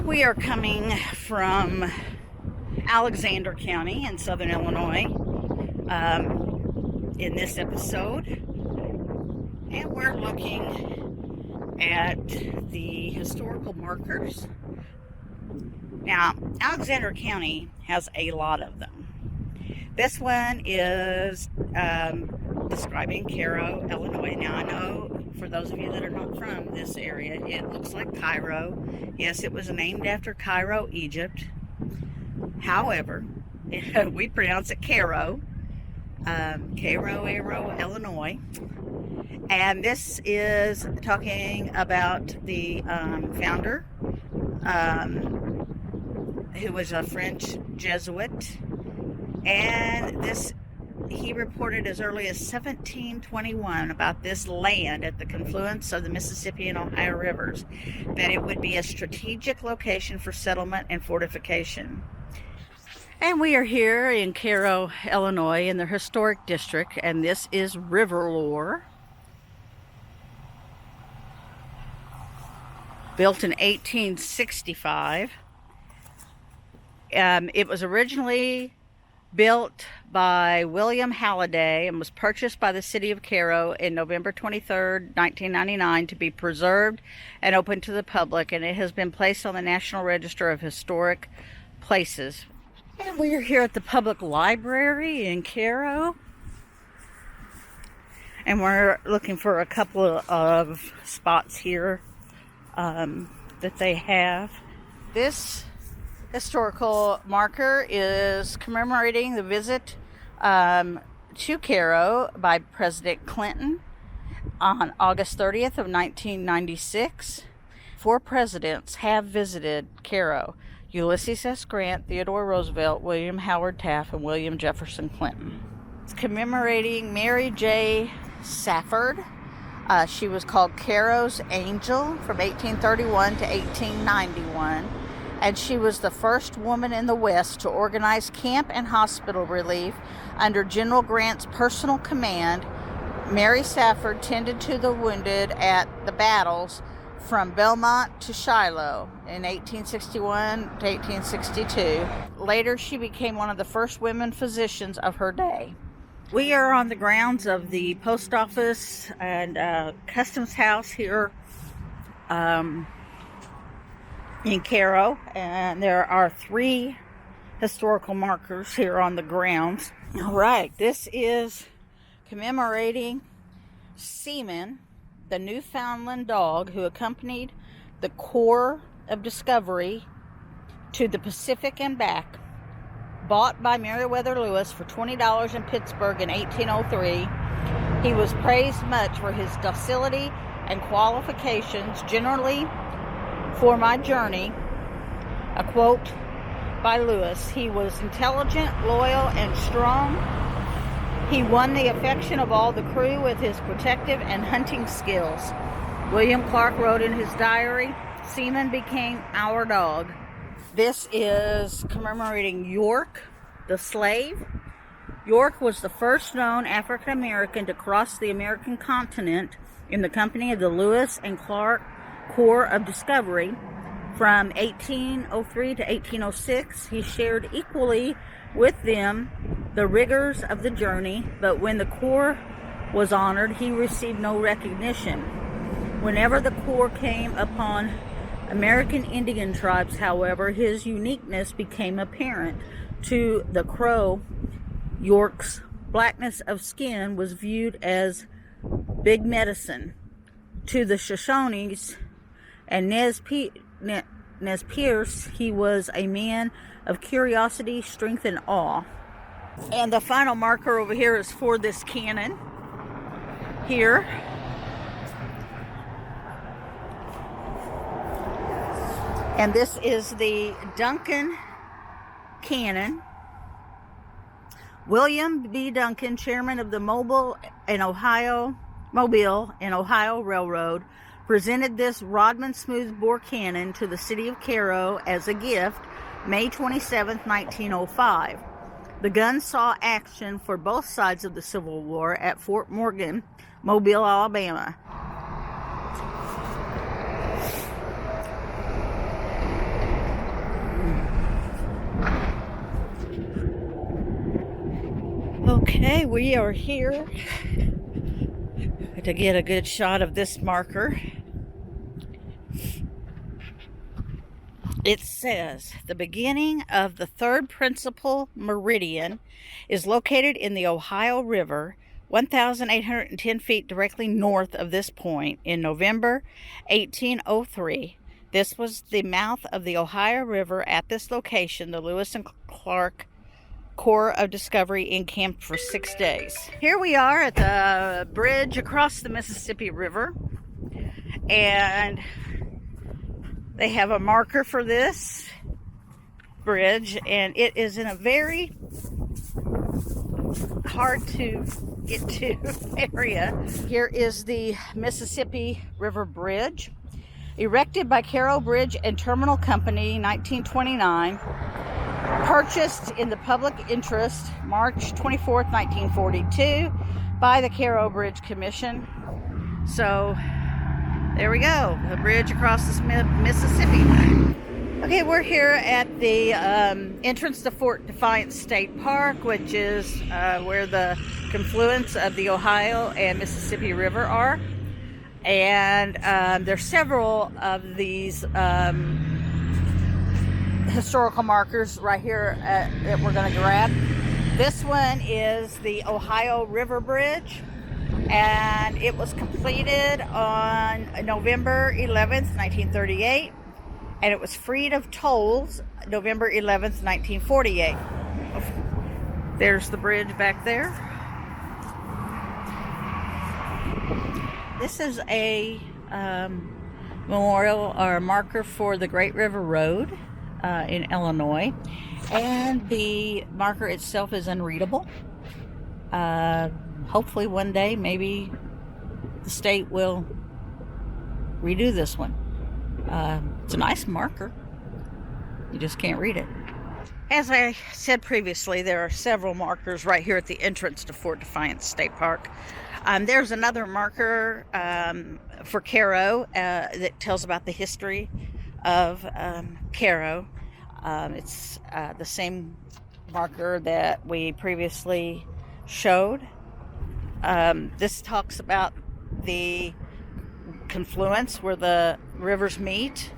We are coming from Alexander County in southern Illinois in this episode, and we're looking at the historical markers. Now, Alexander County has a lot of them. This one is describing Cairo, Illinois. Now, I know for those of you that are not from this area, it looks like Cairo. Yes, it was named after Cairo, Egypt. However, we pronounce it Cairo, Illinois. And this is talking about the founder, who was a French Jesuit. And he reported as early as 1721 about this land at the confluence of the Mississippi and Ohio rivers, that it would be a strategic location for settlement and fortification. And we are here in Cairo, Illinois, in the historic district, and this is river lore. Built in 1865. It was originally built by William Halliday and was purchased by the city of Cairo in November 23rd, 1999 to be preserved and open to the public, and it has been placed on the National Register of Historic Places. And we are here at the public library in Cairo, and we're looking for a couple of spots here that they have. This historical marker is commemorating the visit to Cairo by President Clinton on August 30th of 1996. 4 presidents have visited Cairo: Ulysses S. Grant, Theodore Roosevelt, William Howard Taft, and William Jefferson Clinton. It's commemorating Mary J. Safford. She was called Cairo's Angel from 1831 to 1891. And she was the first woman in the West to organize camp and hospital relief under General Grant's personal command. Mary Safford tended to the wounded at the battles from Belmont to Shiloh in 1861 to 1862. Later, she became one of the first women physicians of her day. We are on the grounds of the post office and customs house here in Cairo, and there are 3 historical markers here on the grounds. All right, this is commemorating Seaman, the Newfoundland dog who accompanied the Corps of Discovery to the Pacific and back. Bought by Meriwether Lewis for $20 in Pittsburgh in 1803, he was praised much for his docility and qualifications generally for my journey. A quote by Lewis: "He was intelligent, loyal, and strong. He won the affection of all the crew with his protective and hunting skills." William Clark wrote in his diary, "Seaman became our dog." This is commemorating York, the slave. York was the first known African American to cross the American continent in the company of the Lewis and Clark Corps of Discovery. From 1803 to 1806, he shared equally with them the rigors of the journey, but when the Corps was honored, he received no recognition. Whenever the Corps came upon American Indian tribes, however, his uniqueness became apparent. To the Crow, York's blackness of skin was viewed as big medicine. To the Shoshones and Nez Perce, he was a man of curiosity, strength, and awe. And the final marker over here is for this cannon here. And this is the Duncan Cannon. William B. Duncan, chairman of the Mobile and Ohio Railroad, presented this Rodman smoothbore cannon to the city of Cairo as a gift May 27, 1905. The gun saw action for both sides of the Civil War at Fort Morgan, Mobile, Alabama. Okay, we are here to get a good shot of this marker. It says, the beginning of the third principal meridian is located in the Ohio River, 1,810 feet directly north of this point in November 1803. This was the mouth of the Ohio River. At this location, the Lewis and Clark Corps of Discovery encamped for 6 days. Here we are at the bridge across the Mississippi River, and they have a marker for this bridge, and it is in a very hard to get to area. Here is the Mississippi River Bridge, erected by Caro Bridge and Terminal Company, 1929. Purchased in the public interest March 24th, 1942 by the Caro Bridge Commission. So there we go, the bridge across the Mississippi. Okay, we're here at the entrance to Fort Defiance State Park, which is where the confluence of the Ohio and Mississippi River are. And there's several of these historical markers right here that we're going to grab. This one is the Ohio River Bridge, and it was completed on November 11th, 1938, and it was freed of tolls November 11th, 1948. There's the bridge back there. This is a memorial or marker for the Great River Road in Illinois, and the marker itself is unreadable. Hopefully one day maybe the state will redo this one. It's a nice marker, you just can't read it. As I said previously, there are several markers right here at the entrance to Fort Defiance State Park. There's another marker for Caro that tells about the history of Caro. It's the same marker that we previously showed. This talks about the confluence where the rivers meet,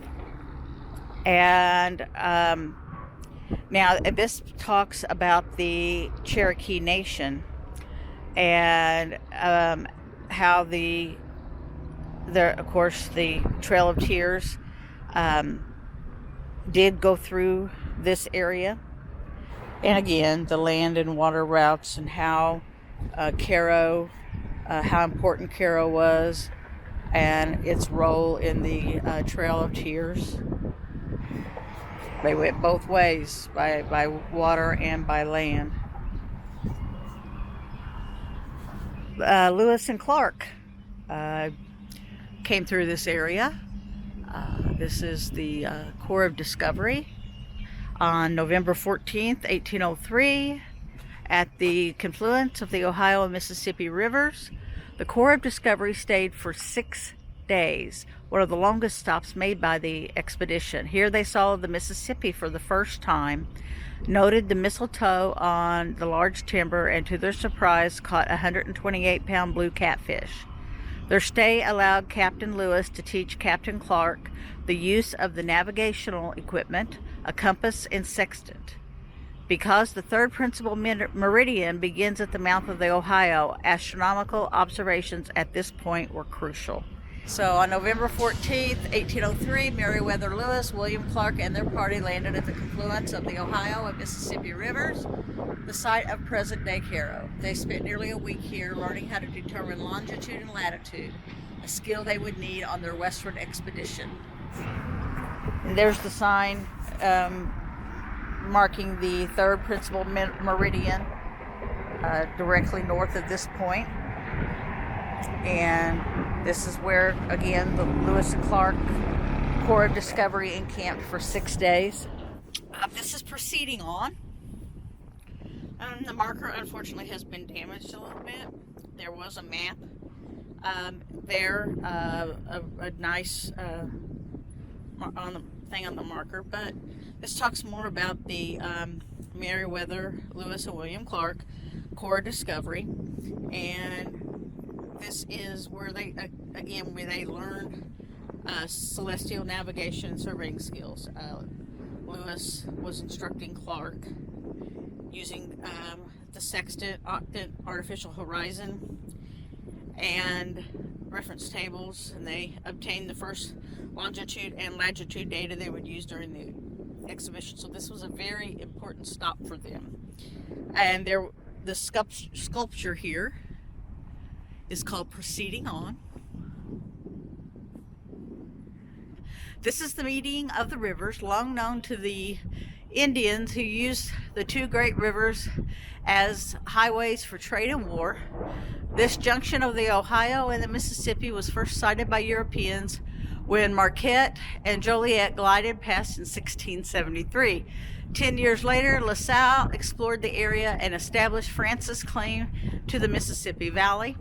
and now this talks about the Cherokee Nation and how of course the Trail of Tears did go through this area, and again the land and water routes, and how Caro, how important Caro was, and its role in the Trail of Tears. They went both ways, by water and by land. Lewis and Clark came through this area. This is the Corps of Discovery on November 14th, 1803, at the confluence of the Ohio and Mississippi rivers. The Corps of Discovery stayed for 6 days, one of the longest stops made by the expedition. Here they saw the Mississippi for the first time, noted the mistletoe on the large timber, and to their surprise caught a 128-pound blue catfish. Their stay allowed Captain Lewis to teach Captain Clark the use of the navigational equipment, a compass and sextant. Because the third principal meridian begins at the mouth of the Ohio, astronomical observations at this point were crucial. So on November 14th, 1803, Meriwether Lewis, William Clark, and their party landed at the confluence of the Ohio and Mississippi rivers, the site of present-day Caro. They spent nearly a week here learning how to determine longitude and latitude, a skill they would need on their westward expedition. And there's the sign marking the third principal meridian directly north of this point. And this is where, again, the Lewis and Clark Corps of Discovery encamped for 6 days. This is proceeding on. The marker, unfortunately, has been damaged a little bit. There was a map there, a nice on the thing on the marker, but this talks more about the Meriwether Lewis and William Clark Corps Discovery, and this is where they learned celestial navigation and surveying skills. Lewis was instructing Clark using the sextant, octant, artificial horizon, and reference tables, and they obtained the first longitude and latitude data they would use during the exhibition. So this was a very important stop for them. And the sculpture here is called Proceeding On. This is the meeting of the rivers, long known to the Indians who used the two great rivers as highways for trade and war. This junction of the Ohio and the Mississippi was first sighted by Europeans when Marquette and Joliet glided past in 1673. 10 years later, La Salle explored the area and established France's claim to the Mississippi Valley.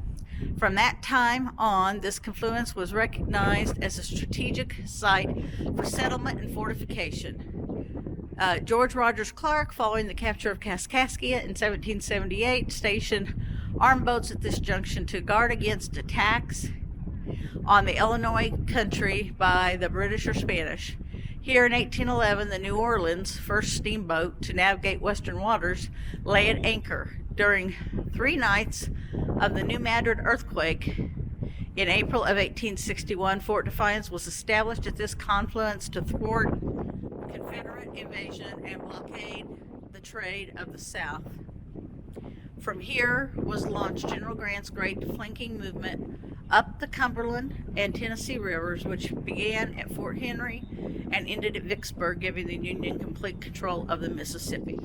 From that time on, this confluence was recognized as a strategic site for settlement and fortification. George Rogers Clark, following the capture of Kaskaskia in 1778, stationed armed boats at this junction to guard against attacks on the Illinois country by the British or Spanish. Here in 1811, the New Orleans, first steamboat to navigate western waters, lay at anchor. During 3 nights of the New Madrid earthquake in April of 1861, Fort Defiance was established at this confluence to thwart Confederate invasion and blockade the trade of the South. From here was launched General Grant's great flanking movement up the Cumberland and Tennessee rivers, which began at Fort Henry and ended at Vicksburg, giving the Union complete control of the Mississippi.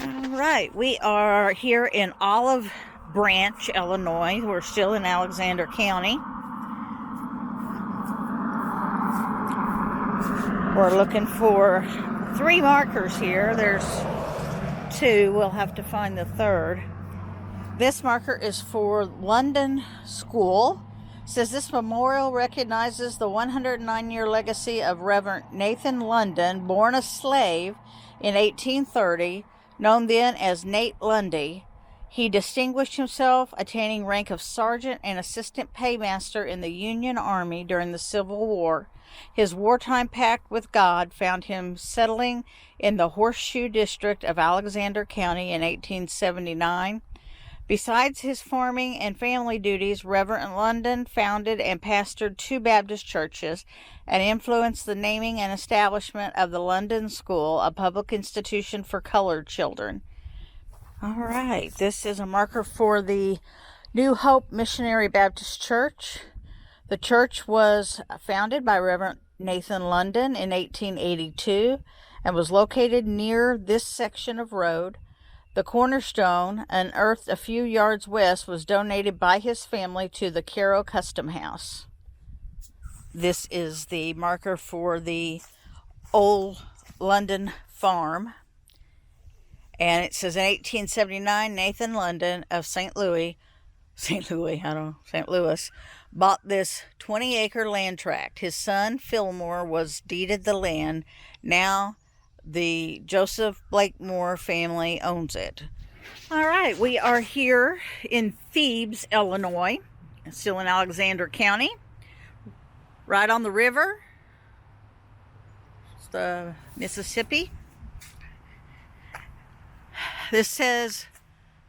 All right, we are here in Olive Branch, Illinois. We're still in Alexander County. We're looking for 3 markers here. There's 2. We'll have to find the 3rd. This marker is for London School. It says this memorial recognizes the 109-year legacy of Reverend Nathan London, born a slave in 1830, known then as Nate Lundy. He distinguished himself, attaining rank of sergeant and assistant paymaster in the Union Army during the Civil War. His wartime pact with God found him settling in the Horseshoe District of Alexander County in 1879. Besides his farming and family duties, Reverend London founded and pastored 2 Baptist churches and influenced the naming and establishment of the London School, a public institution for colored children. All right, this is a marker for the New Hope Missionary Baptist Church. The church was founded by Reverend Nathan London in 1882 and was located near this section of road. The cornerstone, unearthed a few yards west, was donated by his family to the Caro Custom House. This is the marker for the Old London Farm. And it says in 1879, Nathan London of St. Louis, bought this 20-acre land tract. His son, Fillmore, was deeded the land. Now the Joseph Blakemore family owns it. All right, we are here in Thebes, Illinois, still in Alexander County, right on the river. It's the Mississippi. This says,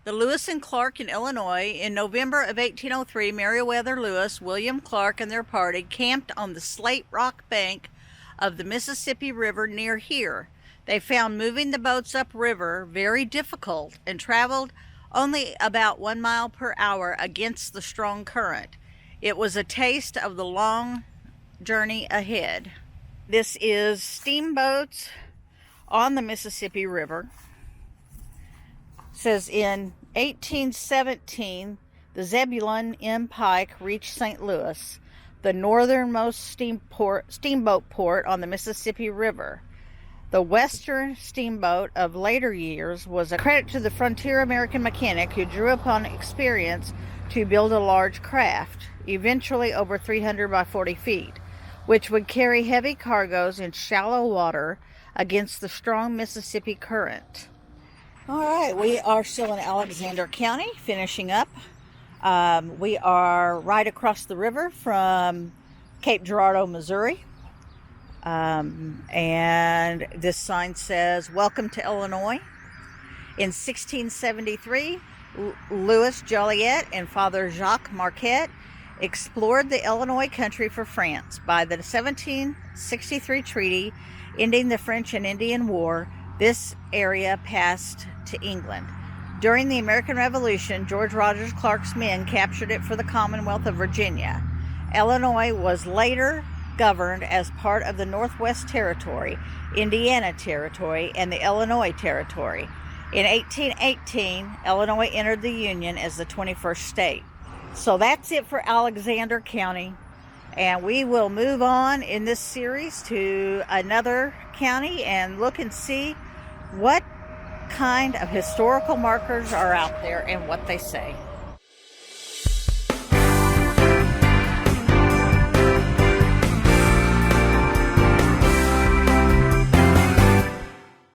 the Lewis and Clark in Illinois. In November of 1803, Meriwether Lewis, William Clark, and their party camped on the slate rock bank of the Mississippi River near here. They found moving the boats upriver very difficult and traveled only about 1 mile per hour against the strong current. It was a taste of the long journey ahead. This is Steamboats on the Mississippi River. It says in 1817, the Zebulon M. Pike reached St. Louis, the northernmost steamboat port on the Mississippi River. The Western steamboat of later years was a credit to the frontier American mechanic who drew upon experience to build a large craft, eventually over 300 by 40 feet, which would carry heavy cargoes in shallow water against the strong Mississippi current. All right, we are still in Alexander County, finishing up. We are right across the river from Cape Girardeau, Missouri. And this sign says, "Welcome to Illinois." In 1673, Louis Joliet and Father Jacques Marquette explored the Illinois country for France. By the 1763 treaty ending the French and Indian War, this area passed to England. During the American Revolution, George Rogers Clark's men captured it for the Commonwealth of Virginia. Illinois was later governed as part of the Northwest Territory, Indiana Territory, and the Illinois Territory. In 1818, Illinois entered the Union as the 21st state. So that's it for Alexander County. And we will move on in this series to another county and look and see what kind of historical markers are out there and what they say.